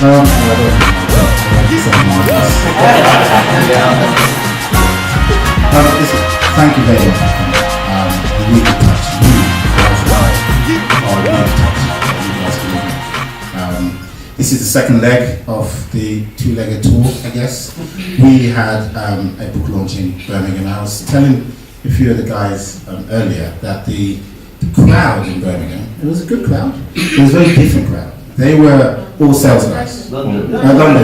Thank you very much. You really touched me. This is the second leg of the two-legged tour, I guess. We had a book launch in Birmingham. I was telling a few of the guys earlier that the crowd in Birmingham, it was a good crowd. It was a very different crowd. They were all sales guys. London,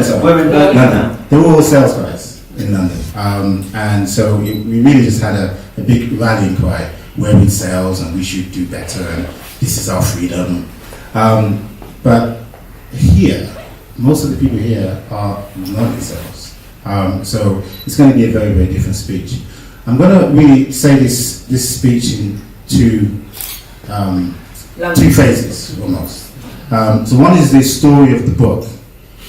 sorry. We're in Birmingham. London. They were all sales guys in London. And so we really just had a big rallying cry. We're in sales and we should do better and this is our freedom. But here, most of the people here are not in sales. So it's going to be a very, very different speech. I'm going to really say this speech in two phases almost. So one is the story of the book,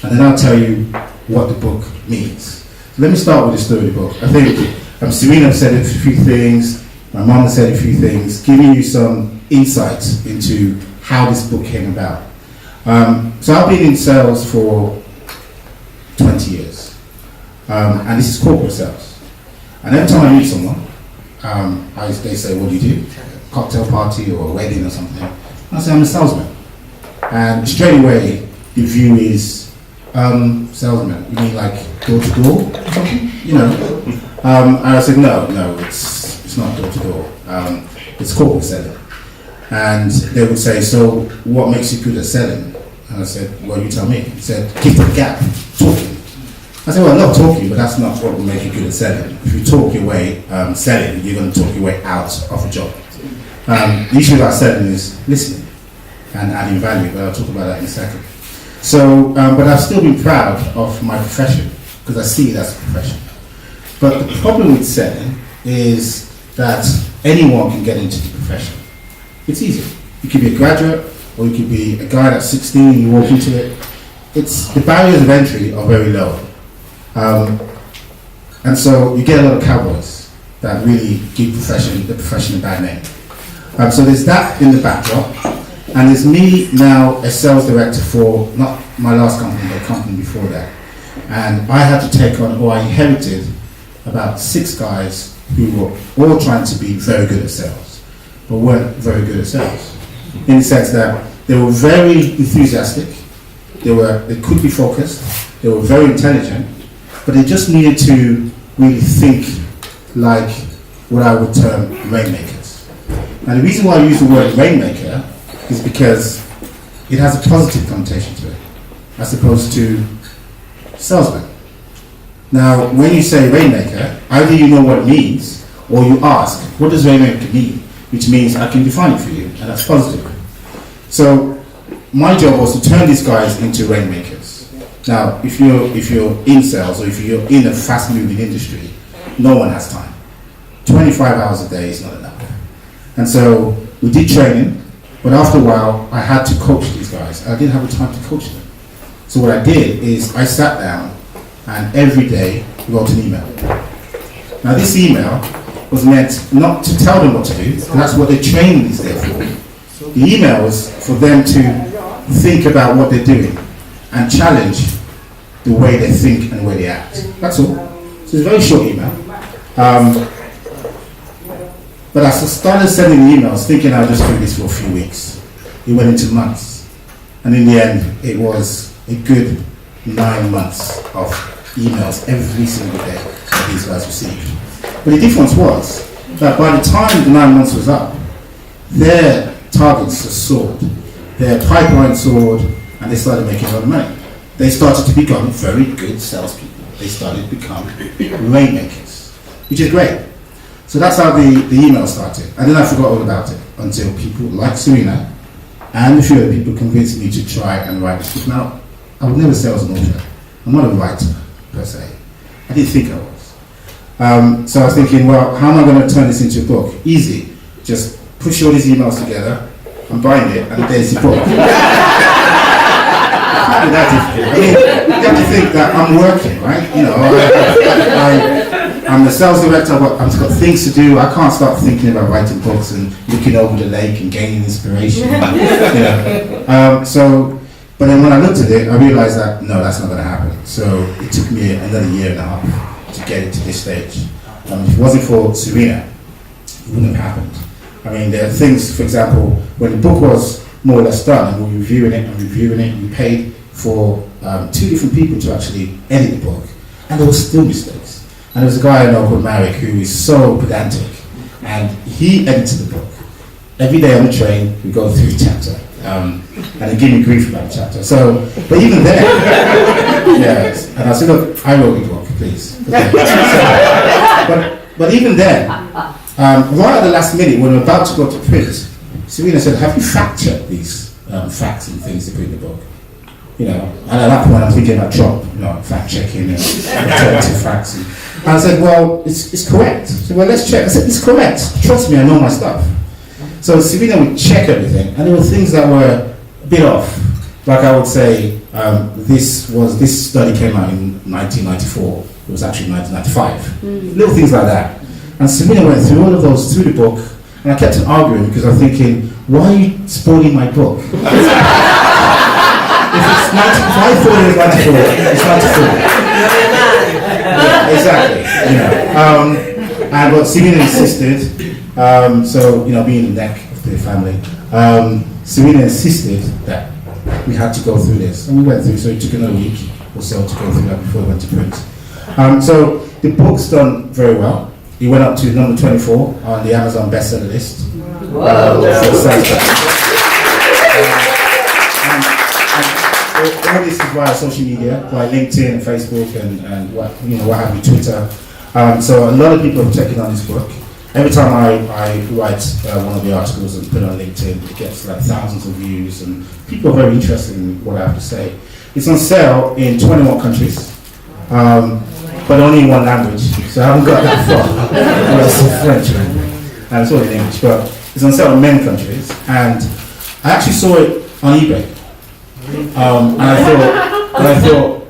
and then I'll tell you what the book means. So let me start with the story of the book. I think Serena said a few things, my mom said a few things, giving you some insights into how this book came about. So I've been in sales for 20 years, and this is corporate sales. And every time I meet someone, they say, what do you do? A cocktail party or a wedding or something? And I say, I'm a salesman. And straight away, the view is, salesman, you mean like door to door or something? You know? And I said, no, it's not door to door. It's corporate selling. And they would say, so what makes you good at selling? And I said, well, you tell me. He said, keep the gap, talking. I said, well, I love talking, but that's not what will make you good at selling. If you talk your way selling, you're going to talk your way out of a job. The issue about selling is listening and adding value, but I'll talk about that in a second. So, but I've still been proud of my profession, because I see it as a profession. But the problem with selling is that anyone can get into the profession. It's easy. You could be a graduate, or you could be a guy that's 16 and you walk into it. The barriers of entry are very low. And so you get a lot of cowboys that really give the profession a bad name. So there's that in the backdrop. And there's me now, a sales director for, not my last company, but a company before that. And I had to take on, or I inherited, about 6 guys who were all trying to be very good at sales, but weren't very good at sales. In the sense that they were very enthusiastic, they could be focused, they were very intelligent, but they just needed to really think like what I would term rainmakers. Now the reason why I use the word rainmaker is because it has a positive connotation to it, as opposed to salesman. Now, when you say rainmaker, either you know what it means, or you ask, what does rainmaker mean? Which means I can define it for you, and that's positive. So, my job was to turn these guys into rainmakers. Now, if you're in sales, or if you're in a fast-moving industry, no one has time. 25 hours a day is not enough. And so, we did training, but after a while, I had to coach these guys. I didn't have the time to coach them. So what I did is I sat down and every day wrote an email. Now this email was meant not to tell them what to do, that's what the training is there for. The email was for them to think about what they're doing and challenge the way they think and the way they act. That's all. So it's a very short email. But I started sending emails thinking I'll just do this for a few weeks. It went into months. And in the end, it was a good 9 months of emails every single day that these guys received. But the difference was that by the time the 9 months was up, their targets soared, their pipeline soared, and they started making a lot of money. They started to become very good salespeople. They started to become rainmakers, which is great. So that's how the email started. And then I forgot all about it until people like Serena and a few other people convinced me to try and write this book. Now, I would never say I was an author. I'm not a writer, per se. I didn't think I was. So I was thinking, well, how am I going to turn this into a book? Easy. Just push all these emails together, I'm buying it, and there's the book. It's not that difficult. I mean, you have to think that I'm working, right? You know, I'm the sales director, but I've got things to do. I can't start thinking about writing books and looking over the lake and gaining inspiration. You know. But then when I looked at it, I realized that, no, that's not going to happen. So it took me another year and a half to get it to this stage. If it wasn't for Serena, it wouldn't have happened. I mean, there are things, for example, when the book was more or less done, and we were reviewing it, we paid for 2 different people to actually edit the book, and there were still mistakes. And there was a guy I know called Marek who is so pedantic, and he edited the book. Every day on the train, we go through a chapter, and he gave me grief about the chapter. So, but even then, yes, and I said, look, I wrote the book, please. Okay. But even then, right at the last minute, when we're about to go to print, Serena said, have you fact-checked these facts and things to put in the book? You know, and at that point I'm thinking about Trump, you know, fact-checking and alternative facts. And I said, well, it's correct. She said, well, let's check. I said, it's correct. Trust me, I know my stuff. So Serena would check everything, and there were things that were a bit off. Like I would say, this study came out in 1994. It was actually 1995. Little things like that. And Serena went through all of those through the book, and I kept on arguing because I'm thinking, why are you spoiling my book? If I thought it was 94, it's 94. Yeah, exactly. You know. But Serena insisted. So, you know, being the neck of the family, Serena insisted that we had to go through this, and we went through. So it took another week or so to go through that before we went to print. So the book's done very well. It went up to number 24 on the Amazon bestseller list. All this is via social media, via LinkedIn and Facebook and what have you, Twitter. So a lot of people have taken on this book. Every time I write one of the articles and put it on LinkedIn, it gets like thousands of views, and people are very interested in what I have to say. It's on sale in 21 countries, but only in one language, so I haven't got that far. Well, it's in French, and it's all in English, but it's on sale in many countries. And I actually saw it on eBay, and I thought,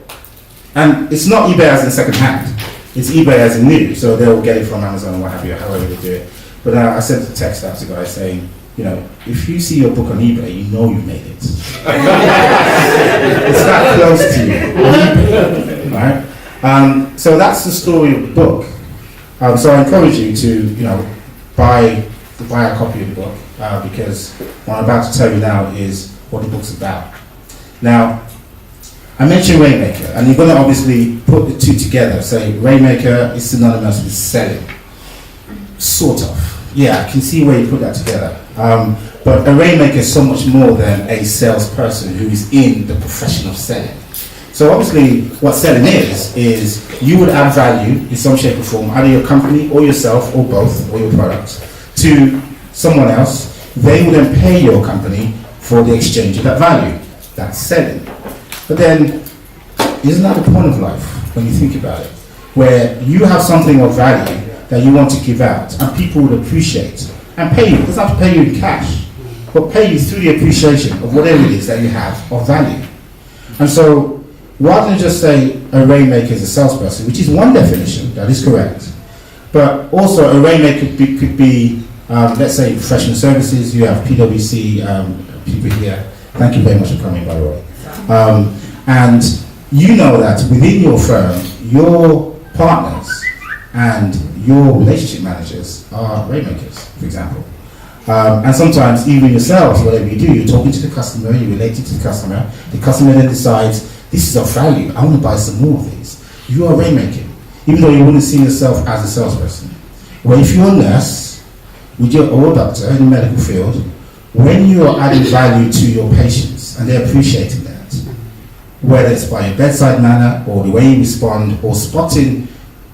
and it's not eBay as in second hand. It's eBay as in new, so they'll get it from Amazon or what have you, however they do it. But I sent a text out to guys saying, you know, if you see your book on eBay, you know you made it. It's that close to you, right? So that's the story of the book. So I encourage you to, you know, buy a copy of the book because what I'm about to tell you now is what the book's about. Now, I mentioned Rainmaker, and you're going to obviously put the two together. Say Rainmaker is synonymous with selling. Sort of. Yeah, I can see where you put that together. But a Rainmaker is so much more than a salesperson who is in the profession of selling. So obviously what selling is you would add value in some shape or form, either your company or yourself or both, or your product, to someone else. They will then pay your company for the exchange of that value. That's selling. But then, isn't that the point of life when you think about it? Where you have something of value that you want to give out, and people would appreciate and pay you. It doesn't have to pay you in cash, but pay you through the appreciation of whatever it is that you have of value. And so, rather than just say a Rainmaker is a salesperson, which is one definition, that is correct, but also a Rainmaker could be let's say professional services. You have PwC people here. Thank you very much for coming, by the way. And you know that within your firm, your partners and your relationship managers are Rainmakers, for example. And sometimes even yourselves, whatever you do, you're talking to the customer, you're relating to the customer then decides, this is of value, I want to buy some more of these. You are Rainmaking, even though you wouldn't see yourself as a salesperson. Well, if you're a nurse, or a doctor in the medical field, when you are adding value to your patients and they're appreciating that, whether it's by your bedside manner or the way you respond or spotting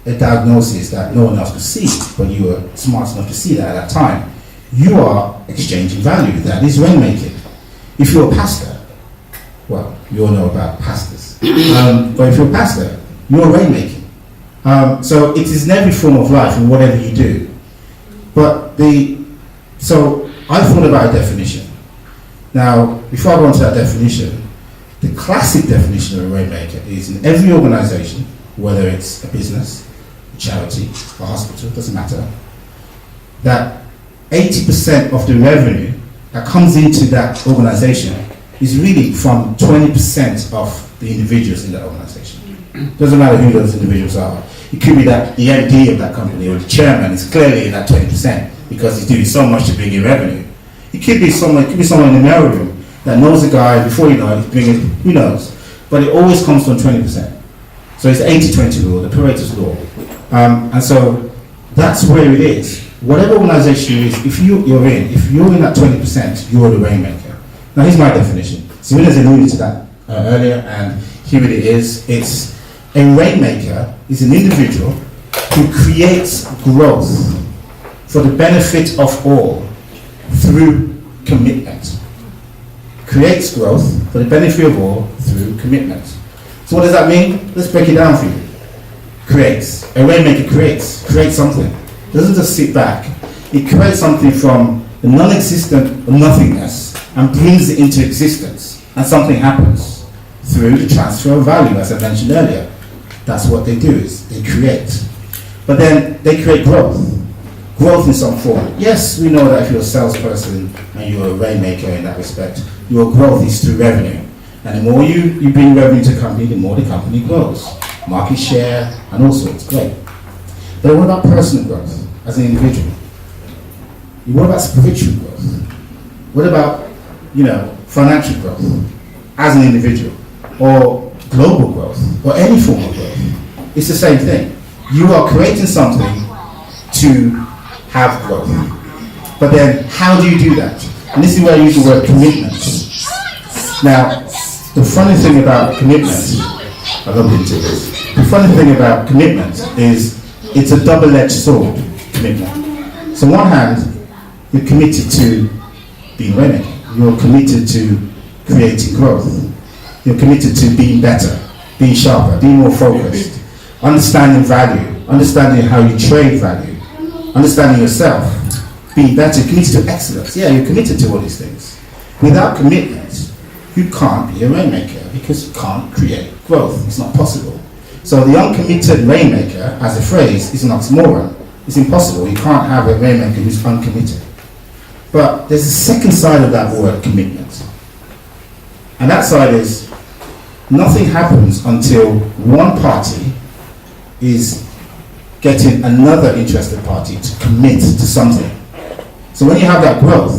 a diagnosis that no one else could see, but you were smart enough to see that at that time, you are exchanging value. That is Rainmaking. If you're a pastor, well, you all know about pastors, but if you're a pastor, you're Rainmaking. So it is in every form of life and whatever you do. But so I thought about a definition. Now, before I go into that definition, the classic definition of a Rainmaker is in every organization, whether it's a business, a charity, a hospital, doesn't matter, that 80% of the revenue that comes into that organization is really from 20% of the individuals in the organization. Doesn't matter who those individuals are. It could be that the MD of that company or the chairman is clearly in that 20% because he's doing so much to bring in revenue. It could be someone in the mail room that knows a guy before you know it, he's bringing, who knows? But it always comes from 20%. So it's the 80-20 rule, the Pareto's law. And so that's where it is. Whatever organization it is, if you're in that 20%, you're the rainmaker. Now here's my definition. Samina's alluded to that earlier, and here it is. It's a rainmaker is an individual who creates growth for the benefit of all through commitment. Creates growth for the benefit of all through commitment. So what does that mean? Let's break it down for you. Creates. A rainmaker creates something. It doesn't just sit back. It creates something from the non-existent nothingness and brings it into existence. And something happens through the transfer of value, as I mentioned earlier. That's what they do, is they create. But then they create growth. Growth in some form. Yes, we know that if you're a salesperson and you're a rainmaker in that respect, your growth is through revenue. And the more you bring revenue to a company, the more the company grows. Market share and all sorts, great. But what about personal growth as an individual? What about spiritual growth? What about, financial growth as an individual? Or global growth? Or any form of growth? It's the same thing. You are creating something to have growth. But then, how do you do that? And this is where I use the word commitment. Now, the funny thing about commitment, I love into this. The funny thing about commitment is it's a double-edged sword, commitment. So on one hand, you're committed to being winning. You're committed to creating growth. You're committed to being better, being sharper, being more focused, understanding value, understanding how you trade value, understanding yourself, being better, committed to excellence. Yeah, you're committed to all these things. Without commitment, you can't be a rainmaker because you can't create growth. It's not possible. So the uncommitted rainmaker, as a phrase, is an oxymoron. It's impossible. You can't have a rainmaker who's uncommitted. But there's a second side of that word, commitment. And that side is nothing happens until one party is getting another interested party to commit to something. So when you have that growth,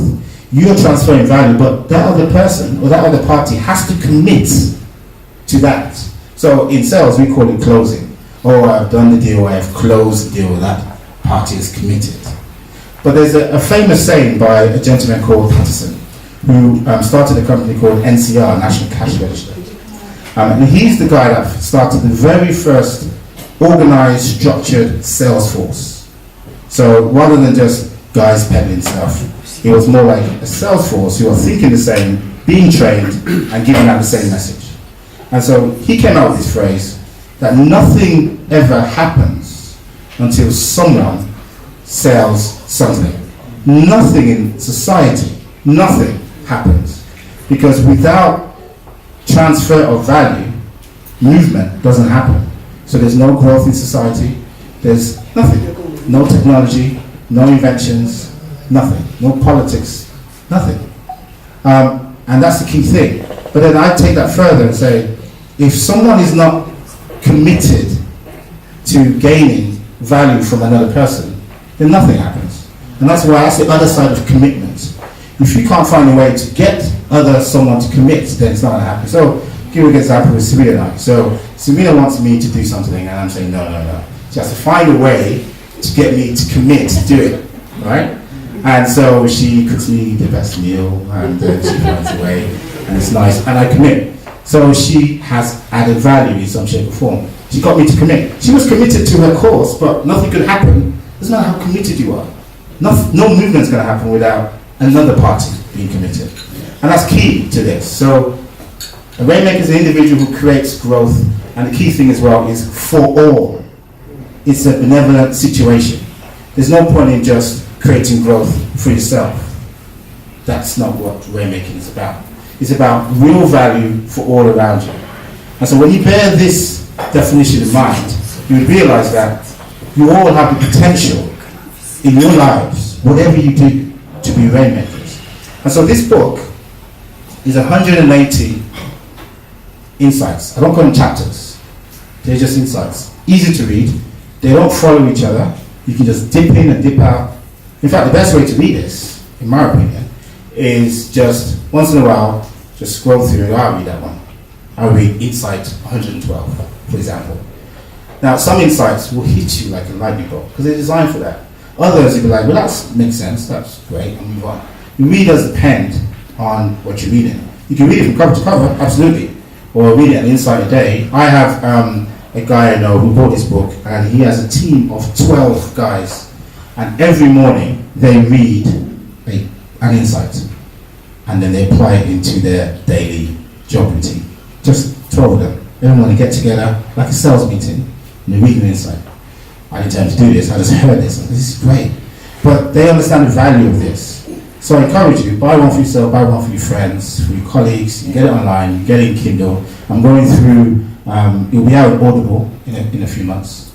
you're transferring value, but that other person or that other party has to commit to that. So in sales, we call it closing. Oh, I've done the deal, I've closed the deal, that party is committed. But there's a famous saying by a gentleman called Patterson, who started a company called NCR, National Cash Register. And he's the guy that started the very first organized, structured sales force. So rather than just guys peddling stuff, it was more like a sales force who are thinking the same, being trained, and giving out the same message. And so he came out with this phrase that nothing ever happens until someone sells something. Nothing in society, nothing happens. Because without transfer of value, movement doesn't happen. So there's no growth in society, there's nothing. No technology, no inventions, nothing. No politics, nothing. And that's the key thing. But then I take that further and say, if someone is not committed to gaining value from another person, then nothing happens. And that's why that's the other side of commitment. If you can't find a way to get someone to commit, then it's not going to happen. So, give an example with Serena and I. So, Serena wants me to do something, and I'm saying, no. She has to find a way to get me to commit to do it, right? And so she cooks me the best meal, and she finds a way, and it's nice, and I commit. So she has added value in some shape or form. She got me to commit. She was committed to her course, but nothing could happen. Doesn't matter how committed you are. No movement's going to happen without another party being committed. And that's key to this. So a rainmaker is an individual who creates growth, and the key thing as well is for all. It's a benevolent situation. There's no point in just creating growth for yourself. That's not what rainmaking is about. It's about real value for all around you. And so when you bear this definition in mind, you realize that you all have the potential in your lives, whatever you do, to be rainmakers. And so this book is 180 insights. I don't call them chapters. They're just insights. Easy to read. They don't follow each other. You can just dip in and dip out. In fact, the best way to read this, in my opinion, is just once in a while, just scroll through it. I'll read that one. I'll read insight 112, for example. Now, some insights will hit you like a lightning bolt because they're designed for that. Others, you'll be like, well, that makes sense. That's great. And move on. It really does depend on what you're reading. You can read it from cover to cover, absolutely, or read it an insight a day. I have a guy I know who bought this book, and he has a team of 12 guys, and every morning they read an insight, and then they apply it into their daily job routine. Just 12 of them. Everyone get together like a sales meeting, and they read an insight. I didn't have to do this. I just heard this. This is great, but they understand the value of this. So I encourage you, buy one for yourself, buy one for your friends, for your colleagues. You get it online, you get it in Kindle. I'm going through, it'll be out Audible in a few months.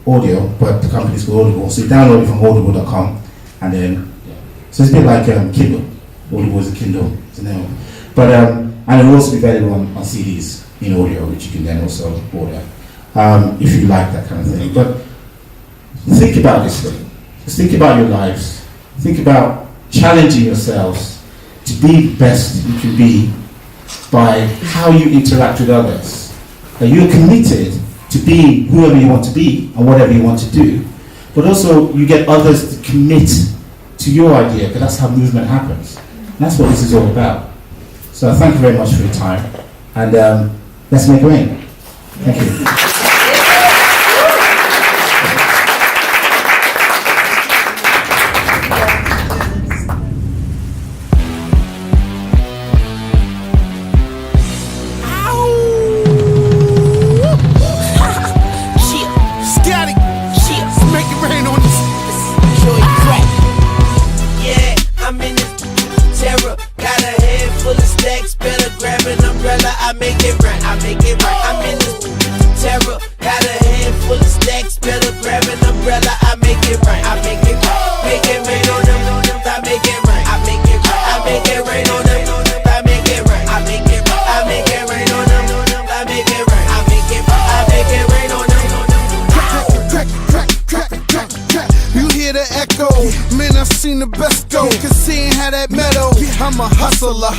Audio, but the company's called Audible. So you download it from audible.com, and then, so it's a bit like Kindle. Audible is a Kindle, it's a name. But, and it'll also be available on CDs in audio, which you can then also order, if you like that kind of thing. But think about this thing. Just think about your lives. Think about challenging yourselves to be the best you can be by how you interact with others. That you're committed to being whoever you want to be and whatever you want to do, but also you get others to commit to your idea, because that's how movement happens. And that's what this is all about. So thank you very much for your time, and let's make it rain. Thank you.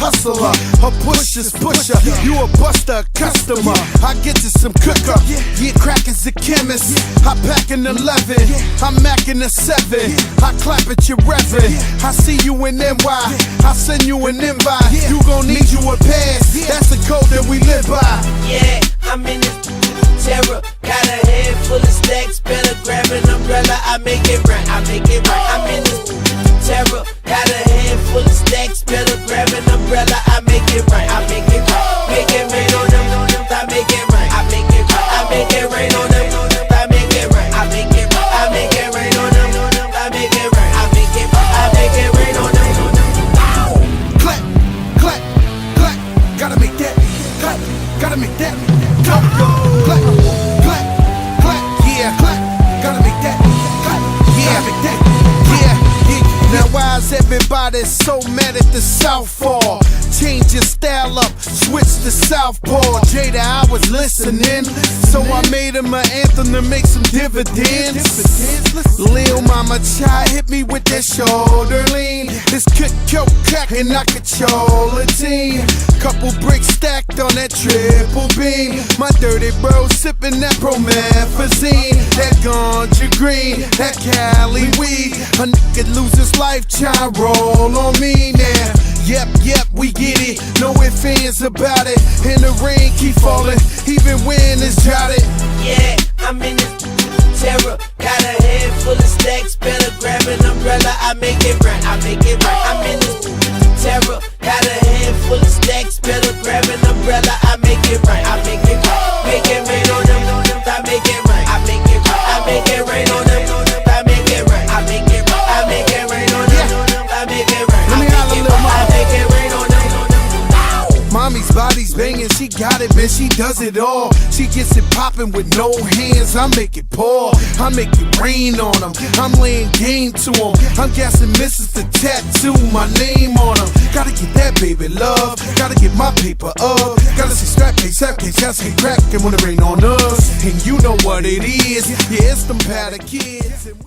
Hustler, a pusher's pusher. You a buster, customer. I get to some cooker. Yeah, crack is a chemist. I pack an 11. I'm macking a 7. I clap at your reverend. I see you in NY. I send you an invite. You gon' need you a pass. That's the code that we live by. Yeah, I'm in this terror. Got a head full of stacks. Better grab an umbrella. I make it right. I make it right. I'm in this terror. Got a head full of stacks. Better grab an umbrella. I make it right. I make it right. Make it rain on them. I make it right. I make it right. I make it rain on them. I make it right. I make it right. I make it rain on them. I make it right. I make it right. I make it rain on them. Clap, clap, clap. Gotta make that. Clap, gotta make that. Clap, clap, clap, clap. Yeah, clap. Gotta make that. Clap, yeah, make that. Yeah, yeah. Now why is everybody so mad at the Southpaw? Change your style up, switch to Southpaw. Jada, I was listening, so I made him an anthem to make some dividends. Lil Mama Chai hit me with that shoulder lean. This cook crack and I control a team. Couple bricks stacked on that triple beam. My dirty bro sipping that promethazine. That ganja green, that Cali weed. A nigga lose his life, try roll on me now. Yep, we get it. No ifs, ands about it. And the rain keep falling, even when it's droughted. Yeah, I'm in this terror. Got a head full of stacks. Better grab an umbrella. I make it right. I make it right. I'm in this terror. Got a head full of stacks. Better grab an umbrella. I make it right. I make it right. Make it rain on them. I make it right. I make it right. I make it rain on them. I make it right. I make it right. I make it rain on them. I make it right. Let me holler, little mama. I make it rain on them. Mommy's body's She's banging, she got it, man, she does it all. She gets it popping with no hands, I make it pour. I make it rain on them, I'm laying game to them. I'm gassing misses to tattoo my name on them. Gotta get that baby love, gotta get my paper up. Gotta see strap case, sap case, shots get crackin' when it rain on us. And you know what it is, yeah, it's them powder kids.